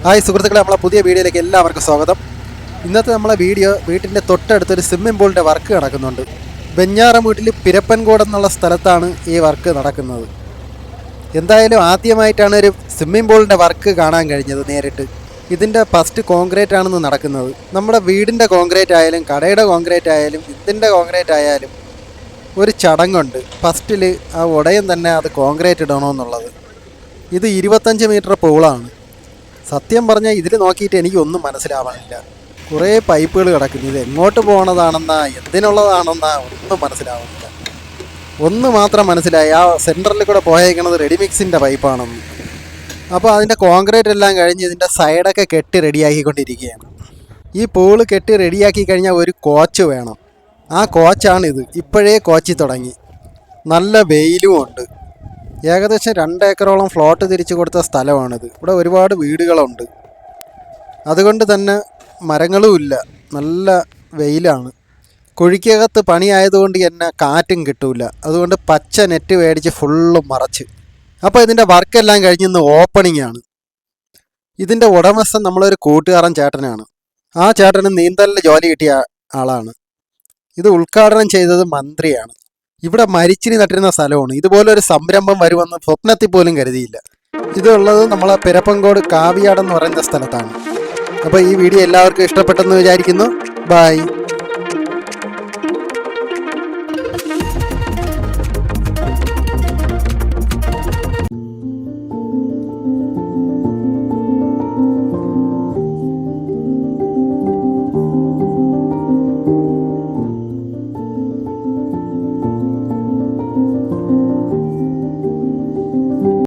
Hi സുഹൃത്തുക്കളെ, നമ്മളെ പുതിയ വീഡിയോയിലേക്ക് എല്ലാവർക്കും സ്വാഗതം. ഇന്നത്തെ നമ്മളെ വീഡിയോ വീട്ടിൻ്റെ തൊട്ടടുത്തൊരു സ്വിമ്മിംഗ് പൂളിൻ്റെ വർക്ക് നടക്കുന്നുണ്ട്. വെഞ്ഞാറമൂട്ടിൽ പിരപ്പൻകോട് എന്നുള്ള സ്ഥലത്താണ് ഈ വർക്ക് നടക്കുന്നത്. എന്തായാലും ആദ്യമായിട്ടാണ് ഒരു സ്വിമ്മിംഗ് പൂളിൻ്റെ വർക്ക് കാണാൻ കഴിഞ്ഞത് നേരിട്ട്. ഇതിൻ്റെ ഫസ്റ്റ് കോൺക്രീറ്റ് ആണെന്ന് നടക്കുന്നത്. നമ്മുടെ വീടിൻ്റെ കോൺക്രീറ്റ് ആയാലും കടയുടെ കോൺക്രീറ്റ് ആയാലും ഇതിൻ്റെ കോൺക്രീറ്റ് ആയാലും ഒരു ചടങ്ങുണ്ട്. ഫസ്റ്റിൽ ആ ഉടയം തന്നെ അത് കോൺക്രീറ്റ് ഇടണമെന്നുള്ളത്. ഇത് 25 മീറ്റർ പൂളാണ്. സത്യം പറഞ്ഞാൽ ഇതിൽ നോക്കിയിട്ട് എനിക്കൊന്നും മനസ്സിലാവാനില്ല. കുറേ പൈപ്പുകൾ കിടക്കുന്നു. ഇത് എങ്ങോട്ട് പോകണതാണെന്നാ എന്തിനുള്ളതാണെന്നാ ഒന്നും മനസ്സിലാവുന്നില്ല. ഒന്ന് മാത്രം മനസ്സിലായി, ആ സെൻറ്ററിൽ കൂടെ പോയേക്കണത് റെഡിമിക്സിൻ്റെ പൈപ്പാണെന്ന്. അപ്പോൾ അതിൻ്റെ കോൺക്രീറ്റ് എല്ലാം കഴിഞ്ഞ് ഇതിൻ്റെ സൈഡൊക്കെ കെട്ടി റെഡിയാക്കിക്കൊണ്ടിരിക്കുകയാണ്. ഈ പൂള് കെട്ടി റെഡിയാക്കി കഴിഞ്ഞാൽ ഒരു കോച്ച് വേണം. ആ കോച്ചാണിത്. ഇപ്പോഴേ കോച്ചി തുടങ്ങി. നല്ല വെയിലും ഉണ്ട്. ഏകദേശം 2 ഏക്കറോളം ഫ്ലോട്ട് തിരിച്ചു കൊടുത്ത സ്ഥലമാണിത്. ഇവിടെ ഒരുപാട് വീടുകളുണ്ട്. അതുകൊണ്ട് തന്നെ മരങ്ങളുമില്ല. നല്ല വെയിലാണ്. കുഴിക്കകത്ത് പണിയായതുകൊണ്ട് തന്നെ കാറ്റും കിട്ടൂല. അതുകൊണ്ട് പച്ച നെറ്റ് മേടിച്ച് ഫുള്ളും മറച്ച്. അപ്പോൾ ഇതിൻ്റെ വർക്കെല്ലാം കഴിഞ്ഞ് ഇന്ന് ഓപ്പണിംഗ് ആണ്. ഇതിൻ്റെ ഉടമസ്ഥൻ നമ്മളൊരു കൂട്ടുകാരൻ ചേട്ടനാണ്. ആ ചേട്ടന് നീന്തലിന് ജോലി കിട്ടിയ ആളാണ്. ഇത് ഉദ്ഘാടനം ചെയ്തത് മന്ത്രിയാണ്. ഇവിടെ മരിച്ചിനി നട്ടിരുന്ന സ്ഥലമാണ്. ഇതുപോലൊരു സംരംഭം വരുമെന്ന് സ്വപ്നത്തിൽ പോലും കരുതിയില്ല. ഇതുള്ളത് നമ്മളെ പിരപ്പൻകോട് കാവിയാടെന്ന് പറയുന്ന സ്ഥലത്താണ്. അപ്പോൾ ഈ വീഡിയോ എല്ലാവർക്കും ഇഷ്ടപ്പെട്ടെന്ന് വിചാരിക്കുന്നു. ബൈ.